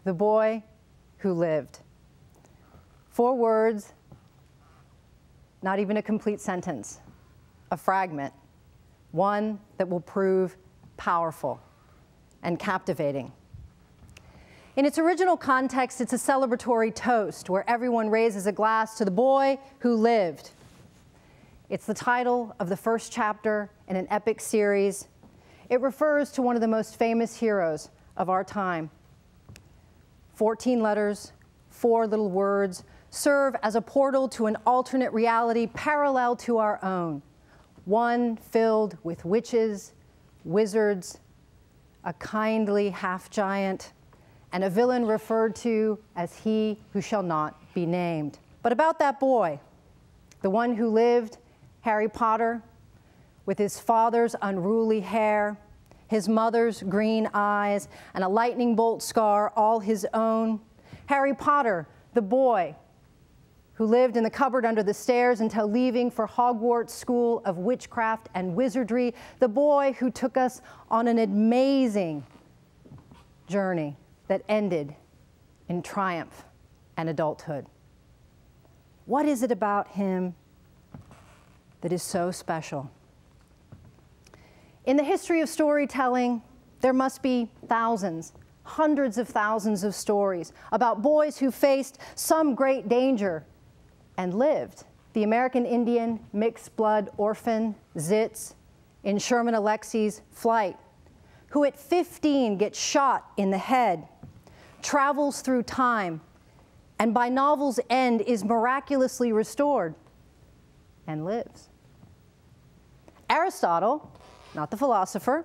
The Boy Who Lived. 4 words, not even a complete sentence, a fragment, one that will prove powerful and captivating. In its original context, it's a celebratory toast where everyone raises a glass to the boy who lived. It's the title of the first chapter in an epic series. It refers to one of the most famous heroes of our time. 14 letters, 4 little words, serve as a portal to an alternate reality parallel to our own, one filled with witches, wizards, a kindly half-giant, and a villain referred to as he who shall not be named. But about that boy, the one who lived, Harry Potter, with his father's unruly hair, his mother's green eyes, and a lightning bolt scar all his own. Harry Potter, the boy who lived in the cupboard under the stairs until leaving for Hogwarts School of Witchcraft and Wizardry, the boy who took us on an amazing journey that ended in triumph and adulthood. What is it about him that is so special? In the history of storytelling, there must be thousands, hundreds of thousands of stories about boys who faced some great danger and lived. The American Indian mixed blood orphan, Zitz, in Sherman Alexie's Flight, who at 15 gets shot in the head, travels through time, and by novel's end is miraculously restored and lives. Aristotle, not the philosopher,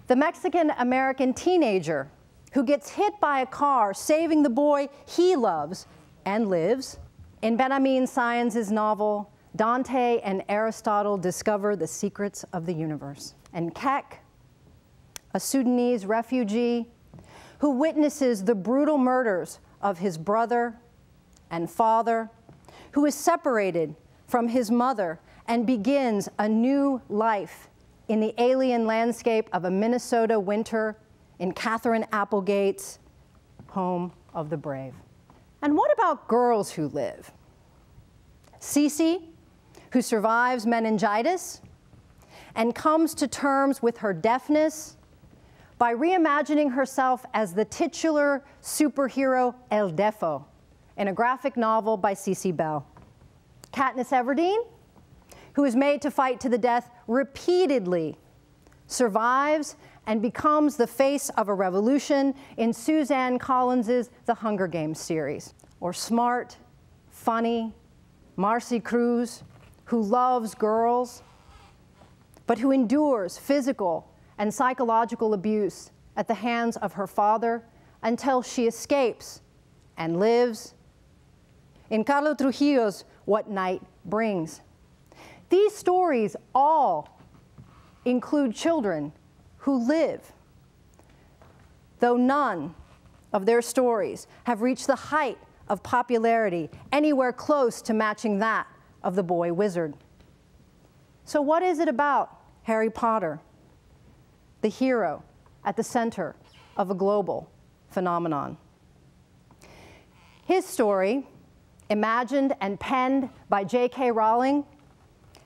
the Mexican-American teenager who gets hit by a car, saving the boy he loves and lives. In Benjamin Science's novel, Dante and Aristotle discover the secrets of the universe. And Keck, a Sudanese refugee who witnesses the brutal murders of his brother and father, who is separated from his mother and begins a new life in the alien landscape of a Minnesota winter in Catherine Applegate's Home of the Brave. And what about girls who live? Cece, who survives meningitis and comes to terms with her deafness by reimagining herself as the titular superhero El Defo in a graphic novel by Cece Bell. Katniss Everdeen, who is made to fight to the death repeatedly, survives and becomes the face of a revolution in Suzanne Collins's The Hunger Games series. Or smart, funny Marcy Cruz, who loves girls, but who endures physical and psychological abuse at the hands of her father until she escapes and lives in Carlo Trujillo's What Night Brings. These stories all include children who live, though none of their stories have reached the height of popularity anywhere close to matching that of the boy wizard. So what is it about Harry Potter, the hero at the center of a global phenomenon? His story, imagined and penned by J.K. Rowling,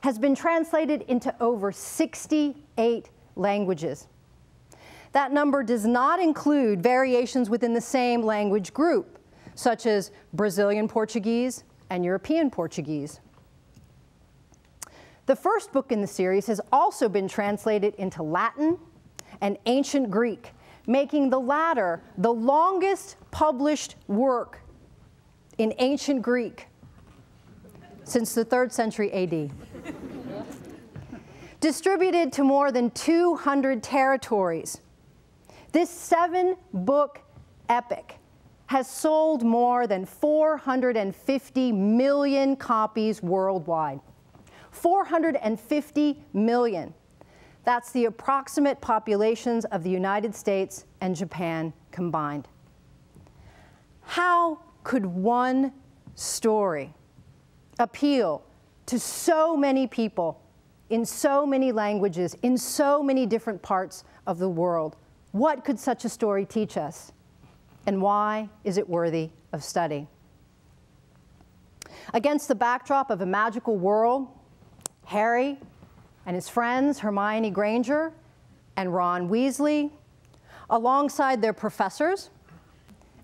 has been translated into over 68 languages. That number does not include variations within the same language group, such as Brazilian Portuguese and European Portuguese. The first book in the series has also been translated into Latin and Ancient Greek, making the latter the longest published work in Ancient Greek since the 3rd century AD. Distributed to more than 200 territories, this 7-book epic has sold more than 450 million copies worldwide. 450 million. That's the approximate populations of the United States and Japan combined. How could one story appeal to so many people in so many languages, in so many different parts of the world? What could such a story teach us? And why is it worthy of study? Against the backdrop of a magical world, Harry and his friends, Hermione Granger and Ron Weasley, alongside their professors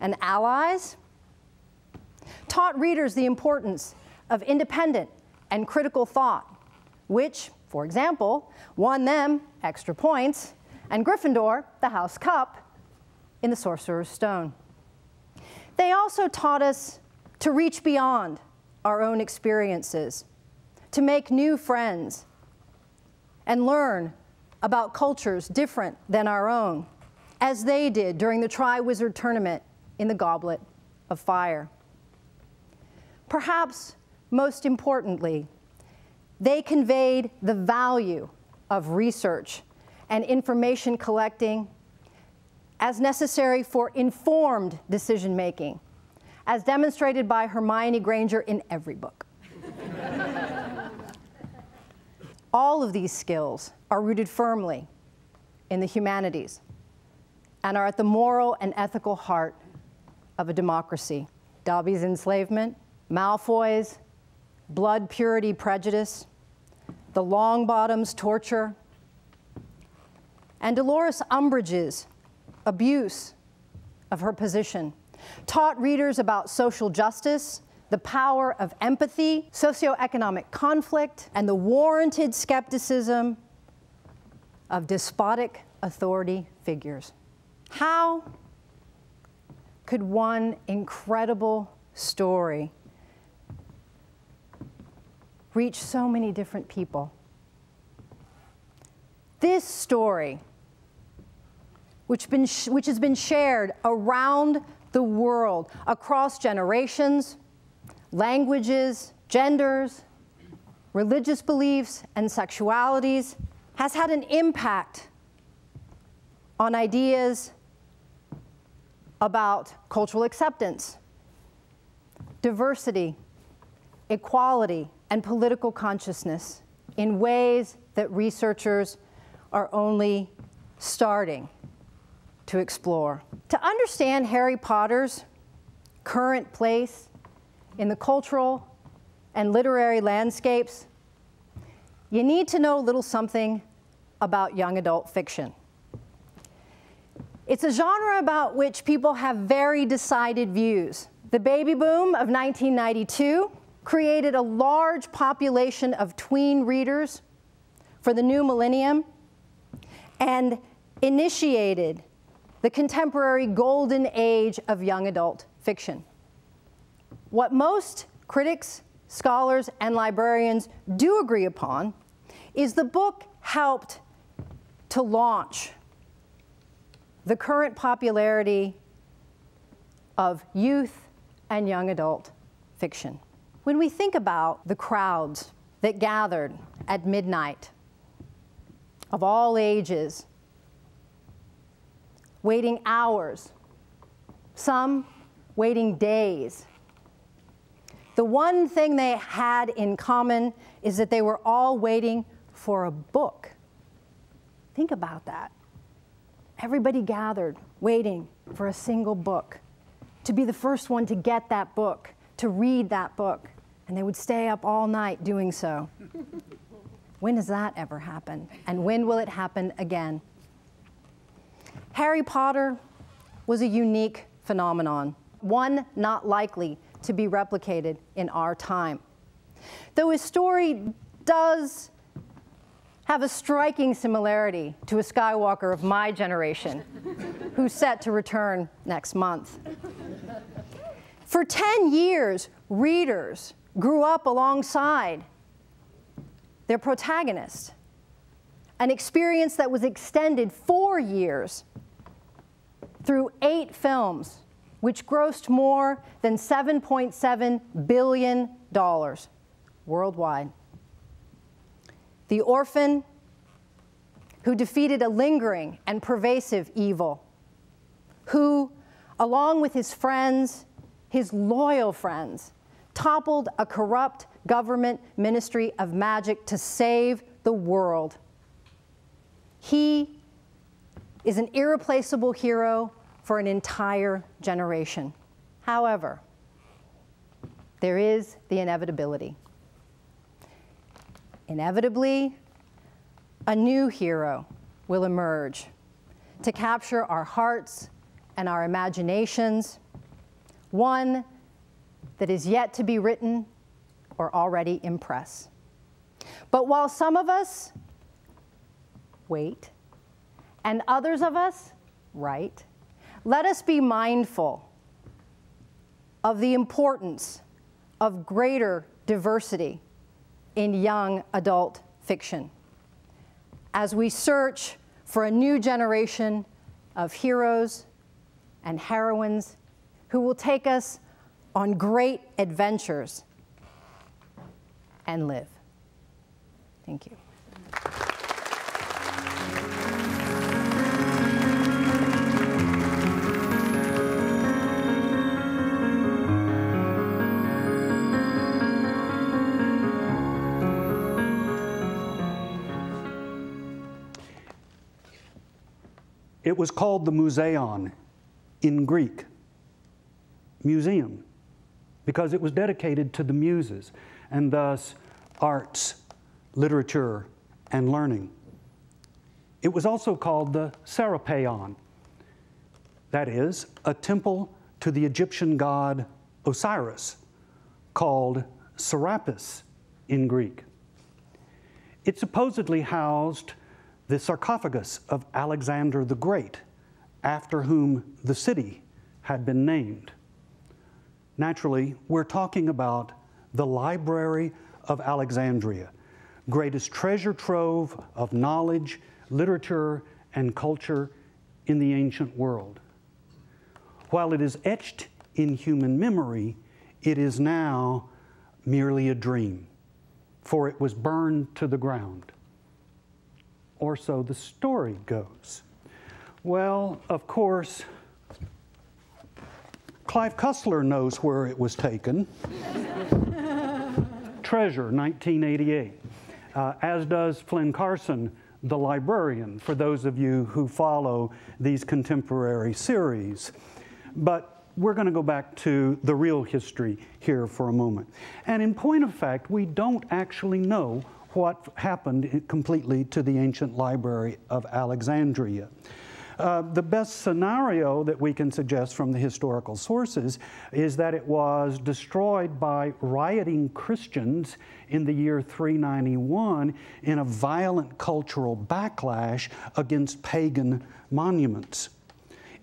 and allies, taught readers the importance of independent and critical thought, which, for example, won them extra points and Gryffindor the House Cup in the Sorcerer's Stone. They also taught us to reach beyond our own experiences, to make new friends, and learn about cultures different than our own, as they did during the Triwizard Tournament in the Goblet of Fire. Perhaps most importantly, they conveyed the value of research and information collecting as necessary for informed decision-making, as demonstrated by Hermione Granger in every book. All of these skills are rooted firmly in the humanities and are at the moral and ethical heart of a democracy. Dobby's enslavement, Malfoy's blood purity prejudice, the Longbottom's torture, and Dolores Umbridge's abuse of her position taught readers about social justice, the power of empathy, socioeconomic conflict, and the warranted skepticism of despotic authority figures. How could one incredible story reach so many different people? This story, which has been shared around the world, across generations, languages, genders, religious beliefs, and sexualities, has had an impact on ideas about cultural acceptance, diversity, equality, and political consciousness in ways that researchers are only starting to explore. To understand Harry Potter's current place in the cultural and literary landscapes, you need to know a little something about young adult fiction. It's a genre about which people have very decided views. The baby boom of 1992 created a large population of tween readers for the new millennium and initiated the contemporary golden age of young adult fiction. What most critics, scholars, and librarians do agree upon is the book helped to launch the current popularity of youth and young adult fiction. When we think about the crowds that gathered at midnight of all ages, waiting hours, some waiting days, the one thing they had in common is that they were all waiting for a book. Think about that. Everybody gathered, waiting for a single book, to be the first one to get that book, to read that book, and they would stay up all night doing so. When does that ever happen? And when will it happen again? Harry Potter was a unique phenomenon, one not likely to be replicated in our time. Though his story does have a striking similarity to a Skywalker of my generation, who's set to return next month. For 10 years, readers grew up alongside their protagonist, an experience that was extended 4 years through 8 films, which grossed more than $7.7 billion worldwide. The orphan who defeated a lingering and pervasive evil, who, along with his friends, his loyal friends, toppled a corrupt government ministry of magic to save the world. He is an irreplaceable hero for an entire generation. However, there is the inevitability. Inevitably, a new hero will emerge to capture our hearts and our imaginations, one that is yet to be written or already in press. But while some of us wait and others of us write, let us be mindful of the importance of greater diversity in young adult fiction as we search for a new generation of heroes and heroines who will take us on great adventures and live. Thank you. It was called the Museion in Greek, museum, because it was dedicated to the muses, and thus arts, literature, and learning. It was also called the Serapeion, that is, a temple to the Egyptian god Osiris, called Serapis in Greek. It supposedly housed the sarcophagus of Alexander the Great, after whom the city had been named. Naturally, we're talking about the Library of Alexandria, greatest treasure trove of knowledge, literature, and culture in the ancient world. While it is etched in human memory, it is now merely a dream, for it was burned to the ground. Or so the story goes. Well, of course, Clive Cussler knows where it was taken. Treasure, 1988. As does Flynn Carson, the librarian, for those of you who follow these contemporary series. But we're going to go back to the real history here for a moment. And in point of fact, we don't actually know what happened completely to the ancient library of Alexandria. The best scenario that we can suggest from the historical sources is that it was destroyed by rioting Christians in the year 391 in a violent cultural backlash against pagan monuments.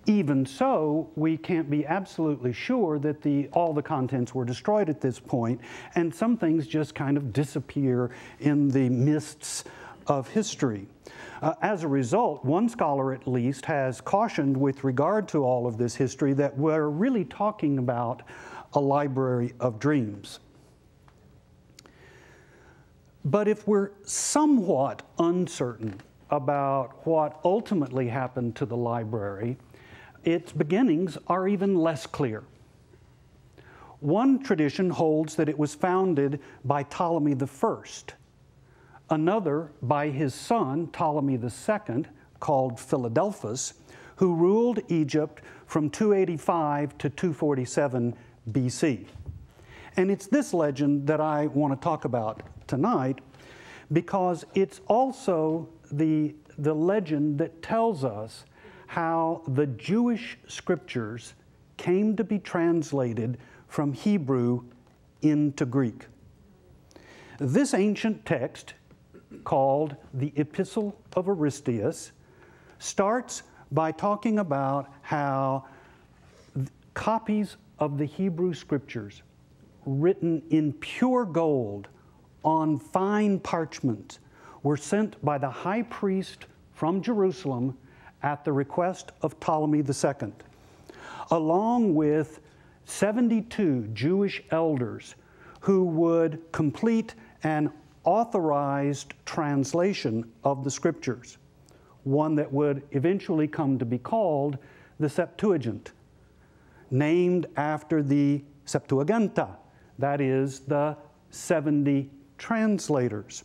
Even so, we can't be absolutely sure that all the contents were destroyed at this point, and some things just kind of disappear in the mists of history. As a result, one scholar at least has cautioned with regard to all of this history that we're really talking about a library of dreams. But if we're somewhat uncertain about what ultimately happened to the library, its beginnings are even less clear. One tradition holds that it was founded by Ptolemy I, another by his son, Ptolemy II, called Philadelphus, who ruled Egypt from 285 to 247 BC. And it's this legend that I want to talk about tonight, because it's also the legend that tells us how the Jewish scriptures came to be translated from Hebrew into Greek. This ancient text, called the Epistle of Aristeas, starts by talking about how copies of the Hebrew scriptures written in pure gold on fine parchment were sent by the high priest from Jerusalem at the request of Ptolemy II, along with 72 Jewish elders who would complete an authorized translation of the scriptures, one that would eventually come to be called the Septuagint, named after the Septuaginta, that is, the 70 translators.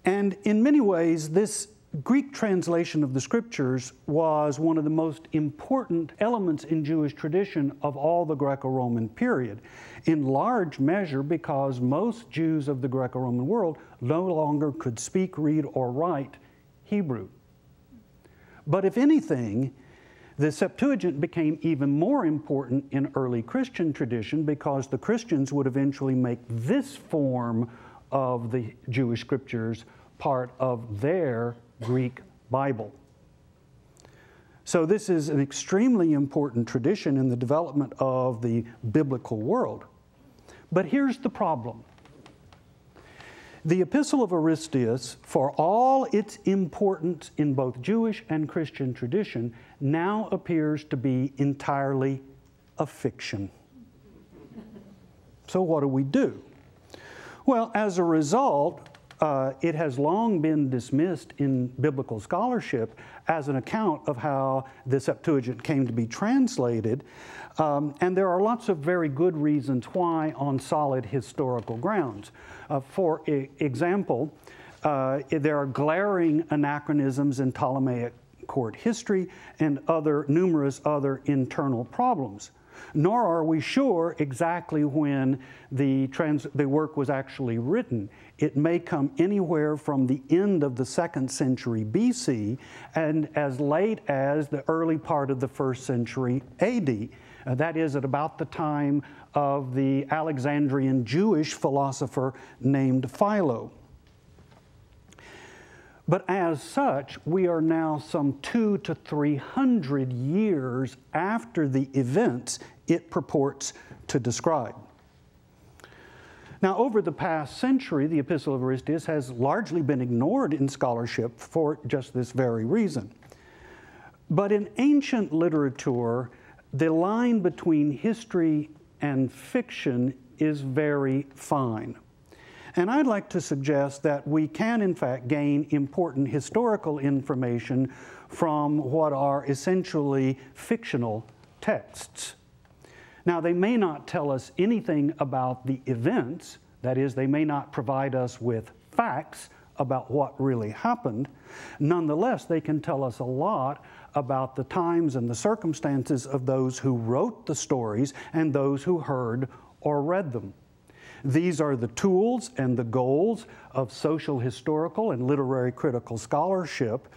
And in many ways, this Greek translation of the scriptures was one of the most important elements in Jewish tradition of all the Greco-Roman period, in large measure because most Jews of the Greco-Roman world no longer could speak, read, or write Hebrew. But if anything, the Septuagint became even more important in early Christian tradition because the Christians would eventually make this form of the Jewish scriptures part of their Greek Bible. So this is an extremely important tradition in the development of the biblical world. But here's the problem. The Epistle of Aristeas, for all its importance in both Jewish and Christian tradition, now appears to be entirely a fiction. So what do we do? Well, as a result, it has long been dismissed in biblical scholarship as an account of how the Septuagint came to be translated. And there are lots of very good reasons why on solid historical grounds. For example, there are glaring anachronisms in Ptolemaic court history and numerous other internal problems. Nor are we sure exactly when the work was actually written. It may come anywhere from the end of the 2nd century BC and as late as the early part of the 1st century AD. That is at about the time of the Alexandrian Jewish philosopher named Philo. But as such, we are now some 200 to 300 years after the events it purports to describe. Now, over the past century, the Epistle of Aristeas has largely been ignored in scholarship for just this very reason. But in ancient literature, the line between history and fiction is very fine. And I'd like to suggest that we can, in fact, gain important historical information from what are essentially fictional texts. Now, they may not tell us anything about the events, that is, they may not provide us with facts about what really happened. Nonetheless, they can tell us a lot about the times and the circumstances of those who wrote the stories and those who heard or read them. These are the tools and the goals of social, historical, and literary critical scholarship,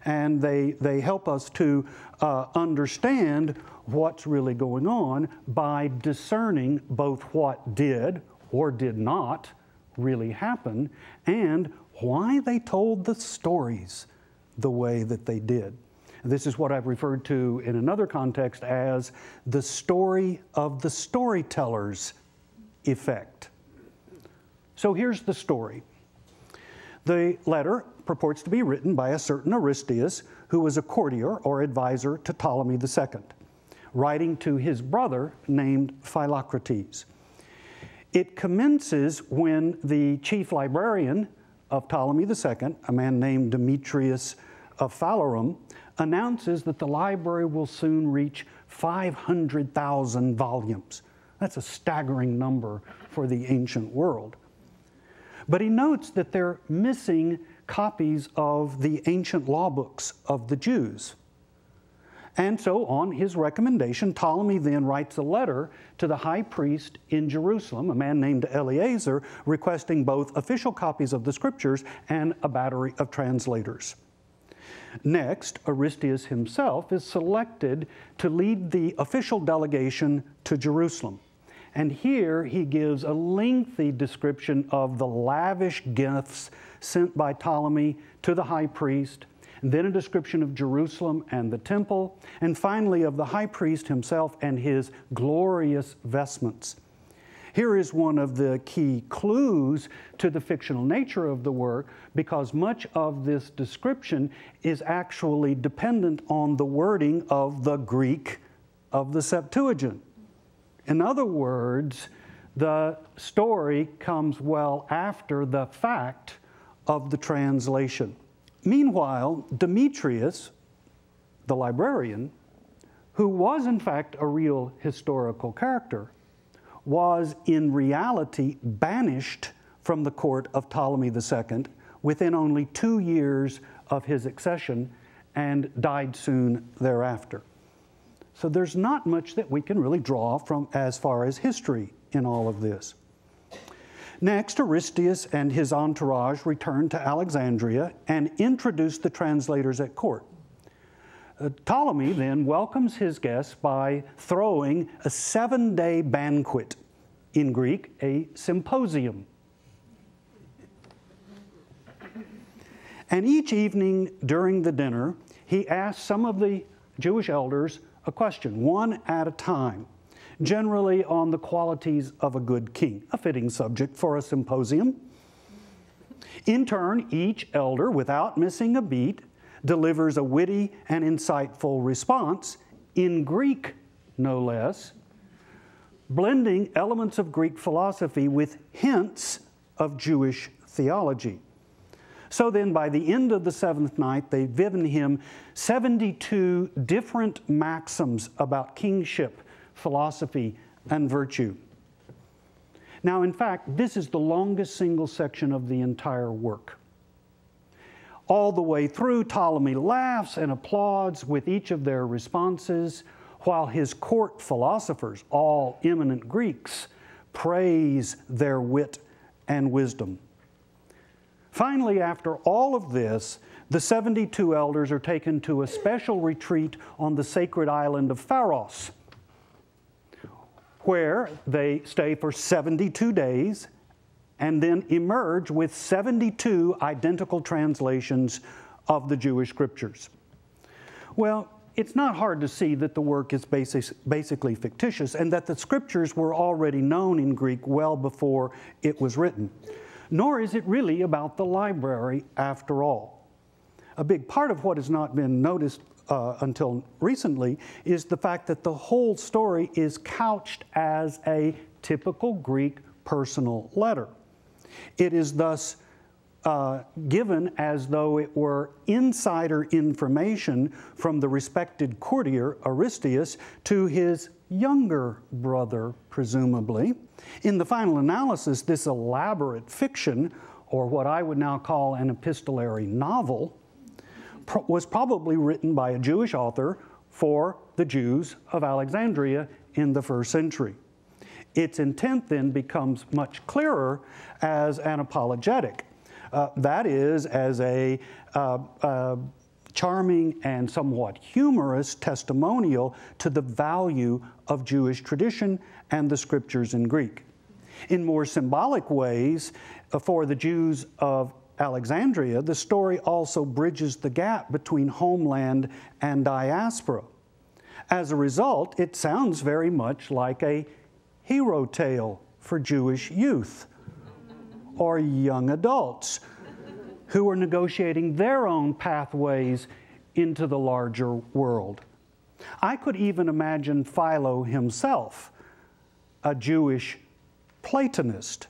and they help us to understand what's really going on by discerning both what did or did not really happen and why they told the stories the way that they did. This is what I've referred to in another context as the story of the storyteller's effect. So here's the story. The letter purports to be written by a certain Aristeas, who was a courtier or advisor to Ptolemy II, writing to his brother named Philocrates. It commences when the chief librarian of Ptolemy II, a man named Demetrius of Phalerum, announces that the library will soon reach 500,000 volumes. That's a staggering number for the ancient world. But he notes that they're missing copies of the ancient law books of the Jews. And so, on his recommendation, Ptolemy then writes a letter to the high priest in Jerusalem, a man named Eleazar, requesting both official copies of the scriptures and a battery of translators. Next, Aristeas himself is selected to lead the official delegation to Jerusalem. And here he gives a lengthy description of the lavish gifts sent by Ptolemy to the high priest, and then a description of Jerusalem and the temple, and finally of the high priest himself and his glorious vestments. Here is one of the key clues to the fictional nature of the work, because much of this description is actually dependent on the wording of the Greek of the Septuagint. In other words, the story comes well after the fact of the translation. Meanwhile, Demetrius, the librarian, who was in fact a real historical character, was in reality banished from the court of Ptolemy II within only 2 years of his accession and died soon thereafter. So there's not much that we can really draw from as far as history in all of this. Next, Aristeas and his entourage returned to Alexandria and introduced the translators at court. Ptolemy then welcomes his guests by throwing a 7-day banquet, in Greek, a symposium. And each evening during the dinner, he asked some of the Jewish elders a question, one at a time, generally on the qualities of a good king, a fitting subject for a symposium. In turn, each elder, without missing a beat, delivers a witty and insightful response, in Greek no less, blending elements of Greek philosophy with hints of Jewish theology. So then, by the end of the 7th night, they've given him 72 different maxims about kingship, philosophy, and virtue. Now, in fact, this is the longest single section of the entire work. All the way through, Ptolemy laughs and applauds with each of their responses, while his court philosophers, all eminent Greeks, praise their wit and wisdom. Finally, after all of this, the 72 elders are taken to a special retreat on the sacred island of Pharos, where they stay for 72 days and then emerge with 72 identical translations of the Jewish scriptures. Well, it's not hard to see that the work is basically fictitious and that the scriptures were already known in Greek well before it was written. Nor is it really about the library after all. A big part of what has not been noticed until recently is the fact that the whole story is couched as a typical Greek personal letter. It is thus given as though it were insider information from the respected courtier Aristeas to his younger brother, presumably. In the final analysis, this elaborate fiction, or what I would now call an epistolary novel, was probably written by a Jewish author for the Jews of Alexandria in the 1st century. Its intent then becomes much clearer as an apologetic. That is, as a charming and somewhat humorous testimonial to the value of Jewish tradition and the scriptures in Greek. In more symbolic ways, for the Jews of Alexandria, the story also bridges the gap between homeland and diaspora. As a result, it sounds very much like a hero tale for Jewish youth or young adults who are negotiating their own pathways into the larger world. I could even imagine Philo himself, a Jewish Platonist,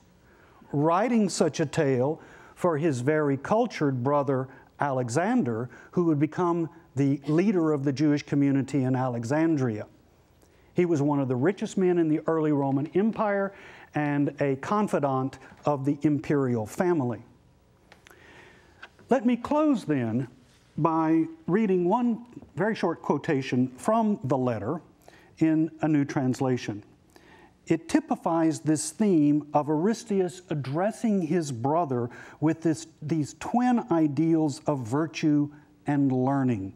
writing such a tale for his very cultured brother Alexander, who would become the leader of the Jewish community in Alexandria. He was one of the richest men in the early Roman Empire and a confidant of the imperial family. Let me close then by reading one very short quotation from the letter in a new translation. It typifies this theme of Aristeas addressing his brother with these twin ideals of virtue and learning,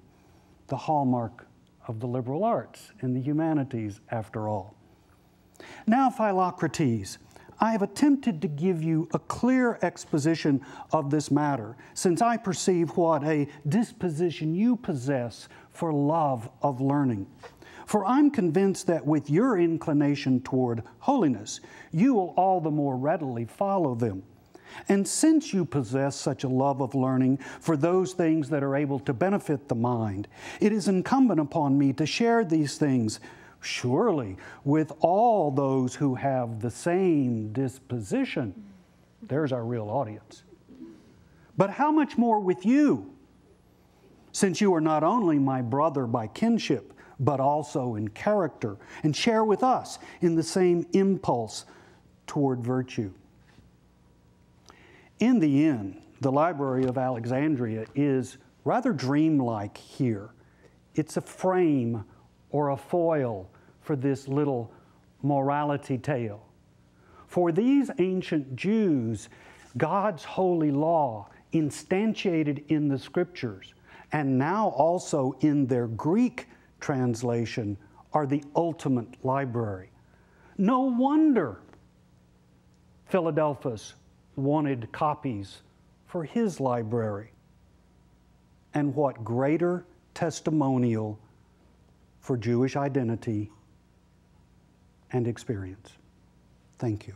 the hallmark of the liberal arts and the humanities, after all. Now, Philocrates, I have attempted to give you a clear exposition of this matter, since I perceive what a disposition you possess for love of learning. For I'm convinced that with your inclination toward holiness, you will all the more readily follow them. And since you possess such a love of learning for those things that are able to benefit the mind, it is incumbent upon me to share these things, surely, with all those who have the same disposition. There's our real audience. But how much more with you, since you are not only my brother by kinship, but also in character, and share with us in the same impulse toward virtue. In the end, the Library of Alexandria is rather dreamlike here. It's a frame or a foil for this little morality tale. For these ancient Jews, God's holy law, instantiated in the Scriptures, and now also in their Greek translation, are the ultimate library. No wonder Philadelphus wanted copies for his library. And what greater testimonial for Jewish identity and experience. Thank you.